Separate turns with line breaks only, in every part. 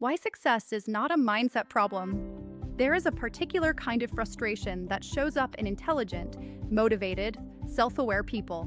Why success is not a mindset problem. There is a particular kind of frustration that shows up in intelligent, motivated, self-aware people.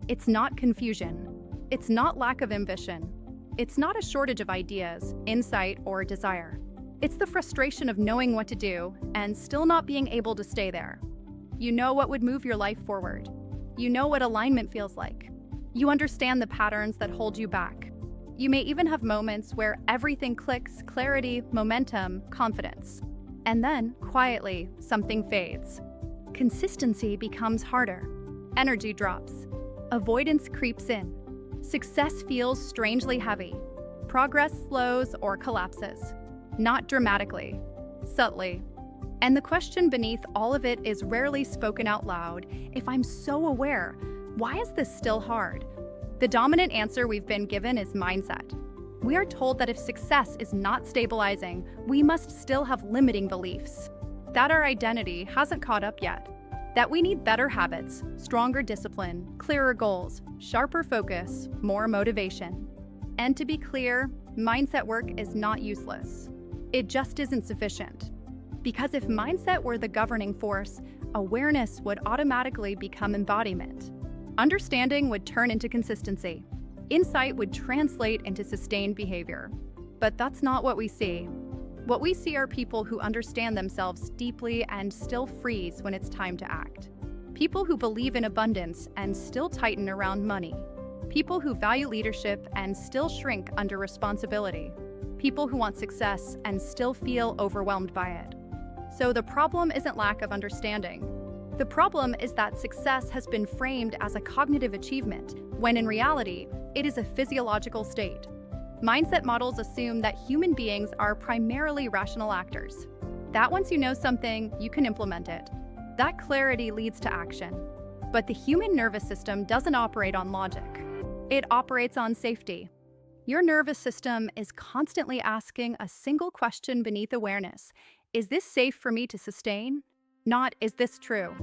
It's not confusion. It's not lack of ambition. It's not a shortage of ideas, insight, or desire. It's the frustration of knowing what to do and still not being able to stay there. You know what would move your life forward. You know what alignment feels like. You understand the patterns that hold you back. You may even have moments where everything clicks: clarity, momentum, confidence. And then, quietly, something fades. Consistency becomes harder. Energy drops. Avoidance creeps in. Success feels strangely heavy. Progress slows or collapses. Not dramatically, subtly. And the question beneath all of it is rarely spoken out loud: if I'm so aware, why is this still hard? The dominant answer we've been given is mindset. We are told that if success is not stabilizing, we must still have limiting beliefs. That our identity hasn't caught up yet. That we need better habits, stronger discipline, clearer goals, sharper focus, more motivation. And to be clear, mindset work is not useless. It just isn't sufficient. Because if mindset were the governing force, awareness would automatically become embodiment. Understanding would turn into consistency. Insight would translate into sustained behavior. But that's not what we see. What we see are people who understand themselves deeply and still freeze when it's time to act. People who believe in abundance and still tighten around money. People who value leadership and still shrink under responsibility. People who want success and still feel overwhelmed by it. So the problem isn't lack of understanding. The problem is that success has been framed as a cognitive achievement, when in reality, it is a physiological state. Mindset models assume that human beings are primarily rational actors. That once you know something, you can implement it. That clarity leads to action. But the human nervous system doesn't operate on logic. It operates on safety. Your nervous system is constantly asking a single question beneath awareness: is this safe for me to sustain? Not, is this true?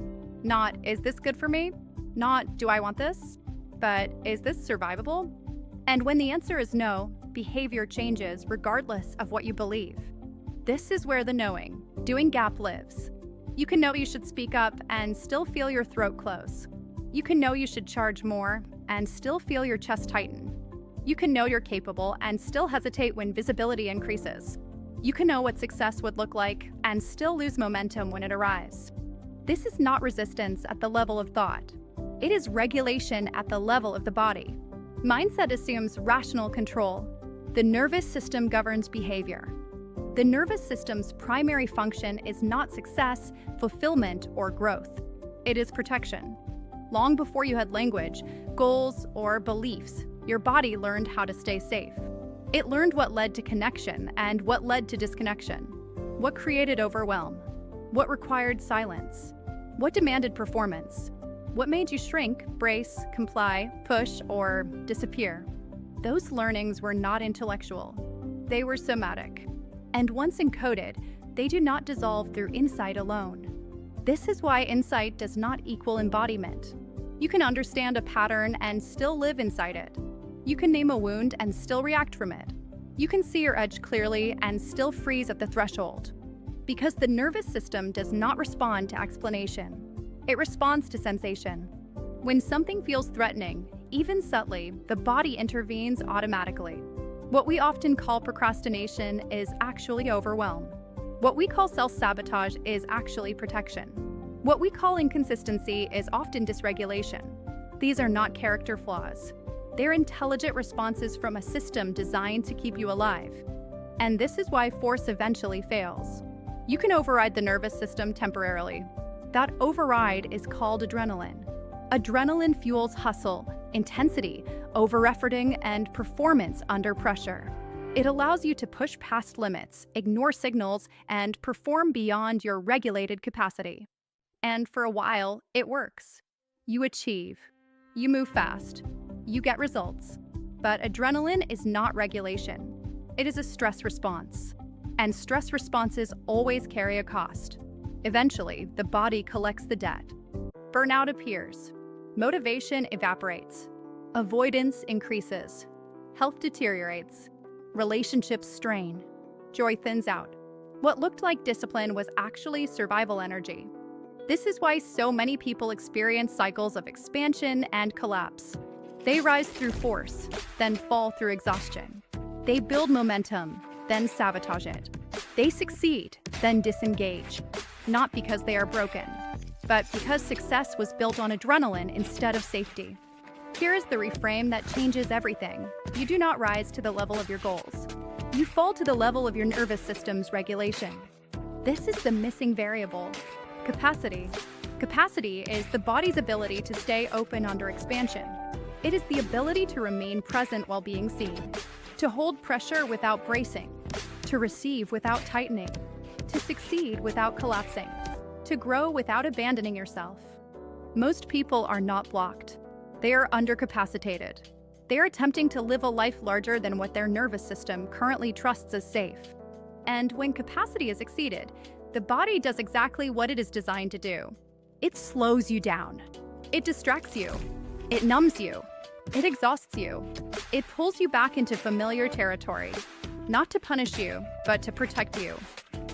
Not, is this good for me? Not, do I want this? But, is this survivable? And when the answer is no, behavior changes regardless of what you believe. This is where the knowing, doing gap lives. You can know you should speak up and still feel your throat close. You can know you should charge more and still feel your chest tighten. You can know you're capable and still hesitate when visibility increases. You can know what success would look like and still lose momentum when it arrives. This is not resistance at the level of thought. It is regulation at the level of the body. Mindset assumes rational control. The nervous system governs behavior. The nervous system's primary function is not success, fulfillment, or growth. It is protection. Long before you had language, goals, or beliefs, your body learned how to stay safe. It learned what led to connection and what led to disconnection. What created overwhelm? What required silence? What demanded performance? What made you shrink, brace, comply, push, or disappear? Those learnings were not intellectual. They were somatic. And once encoded, they do not dissolve through insight alone. This is why insight does not equal embodiment. You can understand a pattern and still live inside it. You can name a wound and still react from it. You can see your edge clearly and still freeze at the threshold. Because the nervous system does not respond to explanation. It responds to sensation. When something feels threatening, even subtly, the body intervenes automatically. What we often call procrastination is actually overwhelm. What we call self-sabotage is actually protection. What we call inconsistency is often dysregulation. These are not character flaws. They're intelligent responses from a system designed to keep you alive. And this is why force eventually fails. You can override the nervous system temporarily. That override is called adrenaline. Adrenaline fuels hustle, intensity, over-efforting, and performance under pressure. It allows you to push past limits, ignore signals, and perform beyond your regulated capacity. And for a while, it works. You achieve. You move fast. You get results. But adrenaline is not regulation. It is a stress response. And stress responses always carry a cost. Eventually, the body collects the debt. Burnout appears. Motivation evaporates. Avoidance increases. Health deteriorates. Relationships strain. joy thins out. What looked like discipline was actually survival energy. This is why so many people experience cycles of expansion and collapse. They rise through force, then fall through exhaustion. They build momentum, then sabotage it. They succeed, then disengage. Not because they are broken, but because success was built on adrenaline instead of safety. Here is the reframe that changes everything. You do not rise to the level of your goals. You fall to the level of your nervous system's regulation. This is the missing variable. Capacity. Capacity is the body's ability to stay open under expansion. It is the ability to remain present while being seen, to hold pressure without bracing, to receive without tightening, to succeed without collapsing, to grow without abandoning yourself. Most people are not blocked. They are undercapacitated. They are attempting to live a life larger than what their nervous system currently trusts as safe. And when capacity is exceeded, the body does exactly what it is designed to do. It slows you down. It distracts you. It numbs you. It exhausts you. It pulls you back into familiar territory, not to punish you, but to protect you.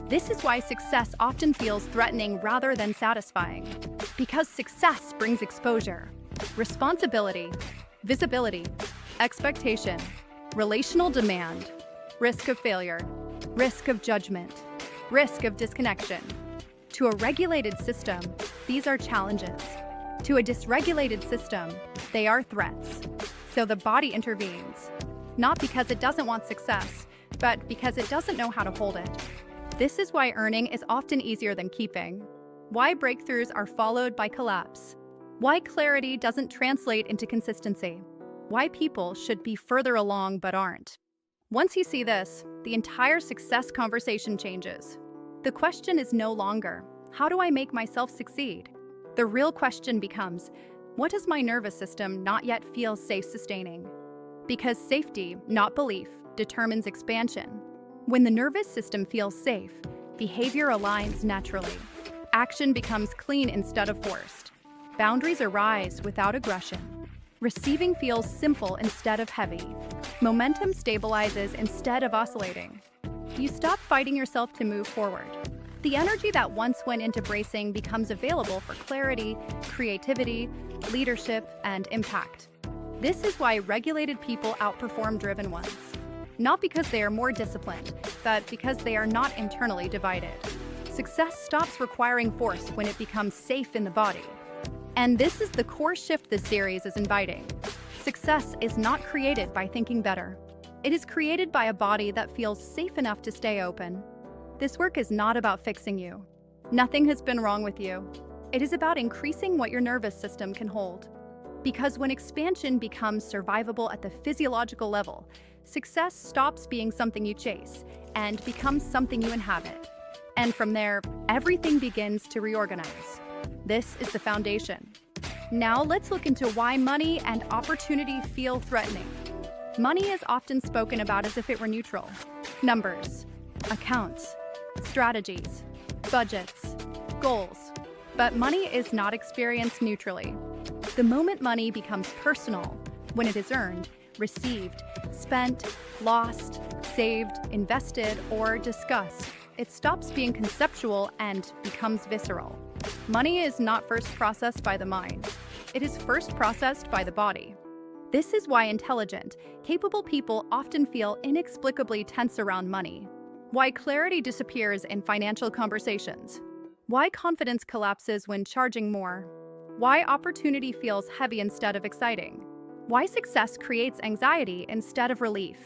This is why success often feels threatening rather than satisfying. Because success brings exposure, responsibility, visibility, expectation, relational demand, risk of failure, risk of judgment, risk of disconnection. To a regulated system, these are challenges. To a dysregulated system, they are threats. So the body intervenes, not because it doesn't want success, but because it doesn't know how to hold it. This is why earning is often easier than keeping. Why breakthroughs are followed by collapse. Why clarity doesn't translate into consistency. Why people should be further along but aren't. Once you see this, the entire success conversation changes. The question is no longer, how do I make myself succeed? The real question becomes, what does my nervous system not yet feel safe sustaining? Because safety, not belief, determines expansion. When the nervous system feels safe, behavior aligns naturally. Action becomes clean instead of forced. Boundaries arise without aggression. Receiving feels simple instead of heavy. Momentum stabilizes instead of oscillating. You stop fighting yourself to move forward. The energy that once went into bracing becomes available for clarity, creativity, leadership, and impact. This is why regulated people outperform driven ones. Not because they are more disciplined, but because they are not internally divided. Success stops requiring force when it becomes safe in the body. And this is the core shift this series is inviting. Success is not created by thinking better. It is created by a body that feels safe enough to stay open. This work is not about fixing you. Nothing has been wrong with you. It is about increasing what your nervous system can hold. Because when expansion becomes survivable at the physiological level, success stops being something you chase and becomes something you inhabit. And from there, everything begins to reorganize. This is the foundation. Now let's look into why money and opportunity feel threatening. Money is often spoken about as if it were neutral. Numbers, accounts, strategies, budgets, goals. But money is not experienced neutrally. The moment money becomes personal, when it is earned, received, spent, lost, saved, invested, or discussed, it stops being conceptual and becomes visceral. Money is not first processed by the mind. It is first processed by the body. This is why intelligent, capable people often feel inexplicably tense around money. Why clarity disappears in financial conversations. Why confidence collapses when charging more. Why opportunity feels heavy instead of exciting. Why success creates anxiety instead of relief.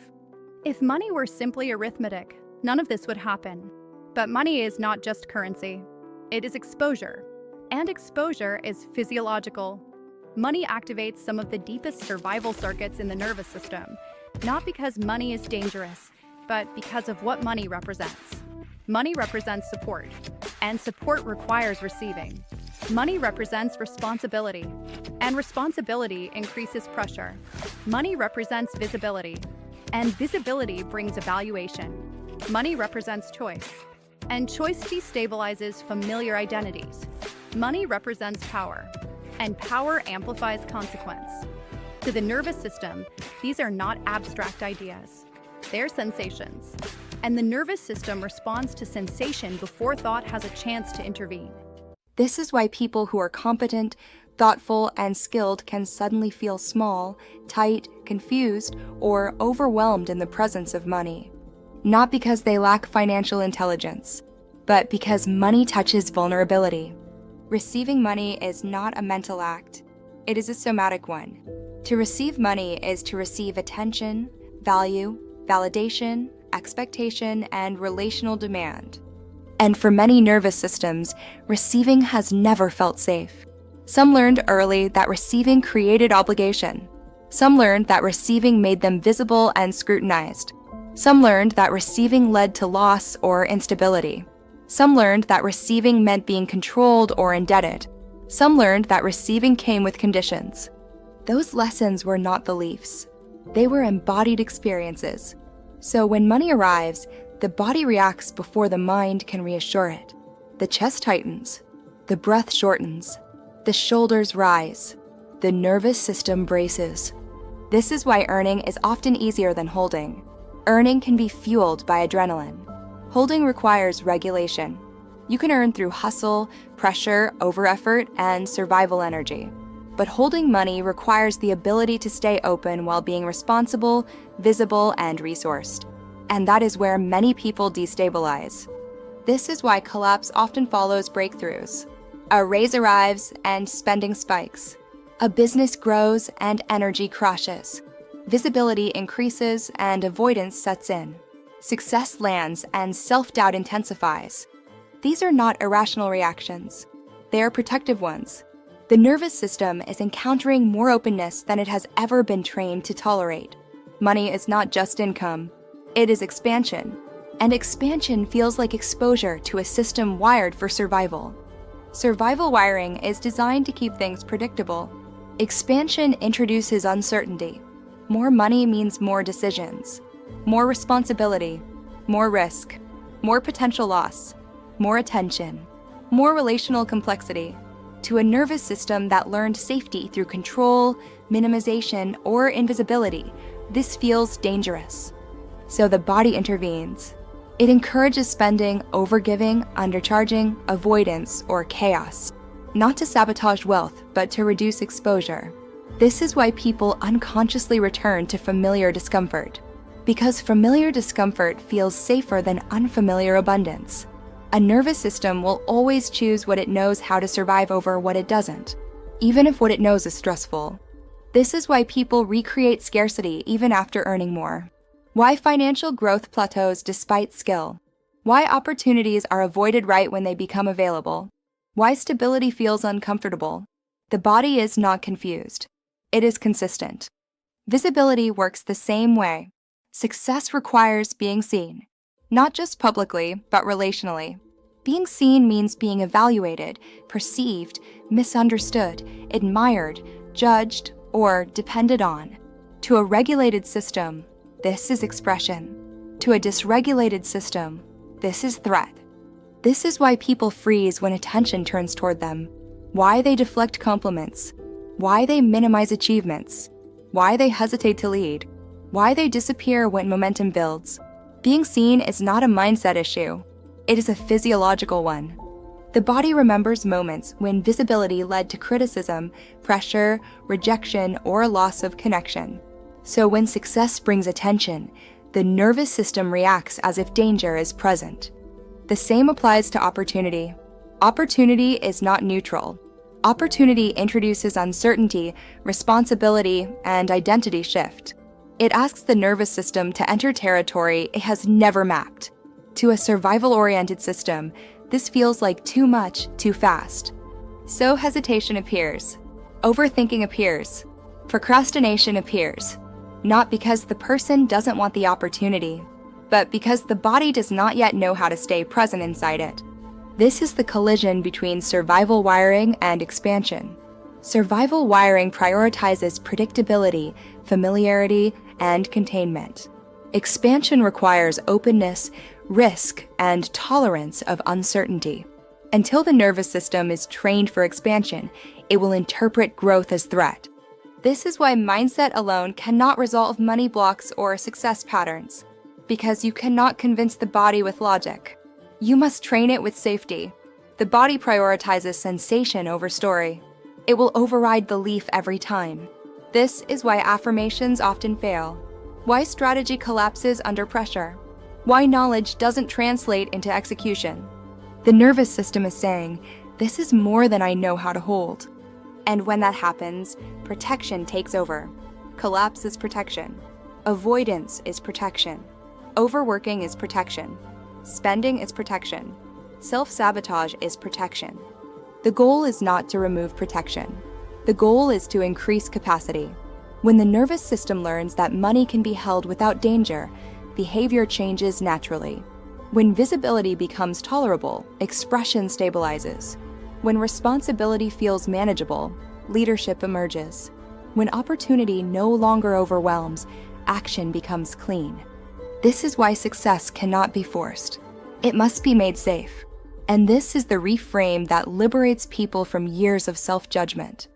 If money were simply arithmetic, none of this would happen. But money is not just currency. It is exposure. And exposure is physiological. Money activates some of the deepest survival circuits in the nervous system, not because money is dangerous, but because of what money represents. Money represents support, and support requires receiving. Money represents responsibility, and responsibility increases pressure. Money represents visibility, and visibility brings evaluation. Money represents choice, and choice destabilizes familiar identities. Money represents power, and power amplifies consequence. To the nervous system, these are not abstract ideas. They're sensations. and the nervous system responds to sensation before thought has a chance to intervene.
This is why people who are competent, thoughtful, and skilled can suddenly feel small, tight, confused, or overwhelmed in the presence of money. Not because they lack financial intelligence, but because money touches vulnerability. Receiving money is not a mental act. It is a somatic one. To receive money is to receive attention, value, validation, expectation, and relational demand. And for many nervous systems, receiving has never felt safe. Some learned early that receiving created obligation. Some learned that receiving made them visible and scrutinized. Some learned that receiving led to loss or instability. Some learned that receiving meant being controlled or indebted. Some learned that receiving came with conditions. Those lessons were not beliefs. They were embodied experiences. So when money arrives, the body reacts before the mind can reassure it. The chest tightens. The breath shortens. The shoulders rise. The nervous system braces. This is why earning is often easier than holding. Earning can be fueled by adrenaline. Holding requires regulation. You can earn through hustle, pressure, overeffort, and survival energy. But holding money requires the ability to stay open while being responsible, visible, and resourced. And that is where many people destabilize. This is why collapse often follows breakthroughs. A raise arrives and spending spikes. A business grows and energy crashes. Visibility increases and avoidance sets in. Success lands and self-doubt intensifies. These are not irrational reactions. They are protective ones. The nervous system is encountering more openness than it has ever been trained to tolerate. Money is not just income. It is expansion. And expansion feels like exposure to a system wired for survival. Survival wiring is designed to keep things predictable. Expansion introduces uncertainty. More money means more decisions, more responsibility, more risk, more potential loss, more attention, more relational complexity. To a nervous system that learned safety through control, minimization, or invisibility, this feels dangerous. So the body intervenes. It encourages spending, overgiving, undercharging, avoidance, or chaos. Not to sabotage wealth, but to reduce exposure. This is why people unconsciously return to familiar discomfort. Because familiar discomfort feels safer than unfamiliar abundance. A nervous system will always choose what it knows how to survive over what it doesn't, even if what it knows is stressful. This is why people recreate scarcity even after earning more. Why financial growth plateaus despite skill. Why opportunities are avoided right when they become available. Why stability feels uncomfortable. The body is not confused. It is consistent. Visibility works the same way. Success requires being seen. Not just publicly, but relationally. Being seen means being evaluated, perceived, misunderstood, admired, judged, or depended on. To a regulated system, this is expression. To a dysregulated system, this is threat. This is why people freeze when attention turns toward them, why they deflect compliments, why they minimize achievements, why they hesitate to lead, why they disappear when momentum builds. Being seen is not a mindset issue. It is a physiological one. The body remembers moments when visibility led to criticism, pressure, rejection, or loss of connection. So when success brings attention, the nervous system reacts as if danger is present. The same applies to opportunity. Opportunity is not neutral. Opportunity introduces uncertainty, responsibility, and identity shift. It asks the nervous system to enter territory it has never mapped. To a survival-oriented system, this feels like too much, too fast. So hesitation appears. Overthinking appears. Procrastination appears. Not because the person doesn't want the opportunity, but because the body does not yet know how to stay present inside it. This is the collision between survival wiring and expansion. Survival wiring prioritizes predictability, familiarity, and containment. Expansion requires openness, risk, and tolerance of uncertainty. Until the nervous system is trained for expansion, it will interpret growth as threat. This is why mindset alone cannot resolve money blocks or success patterns. because you cannot convince the body with logic. You must train it with safety. The body prioritizes sensation over story. It will override the leaf every time. This is why affirmations often fail, why strategy collapses under pressure, why knowledge doesn't translate into execution. The nervous system is saying, "This is more than I know how to hold." And when that happens, protection takes over. Collapse is protection. Avoidance is protection. Overworking is protection. Spending is protection. Self-sabotage is protection. The goal is not to remove protection. The goal is to increase capacity. When the nervous system learns that money can be held without danger, behavior changes naturally. When visibility becomes tolerable, expression stabilizes. When responsibility feels manageable, leadership emerges. When opportunity no longer overwhelms, action becomes clean. This is why success cannot be forced. It must be made safe. And this is the reframe that liberates people from years of self-judgment.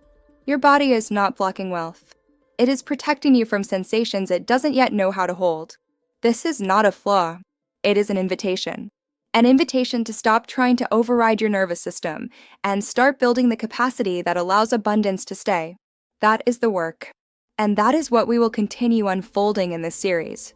Your body is not blocking wealth. It is protecting you from sensations it doesn't yet know how to hold. This is not a flaw. It is an invitation. An invitation to stop trying to override your nervous system and start building the capacity that allows abundance to stay. That is the work. And that is what we will continue unfolding in this series.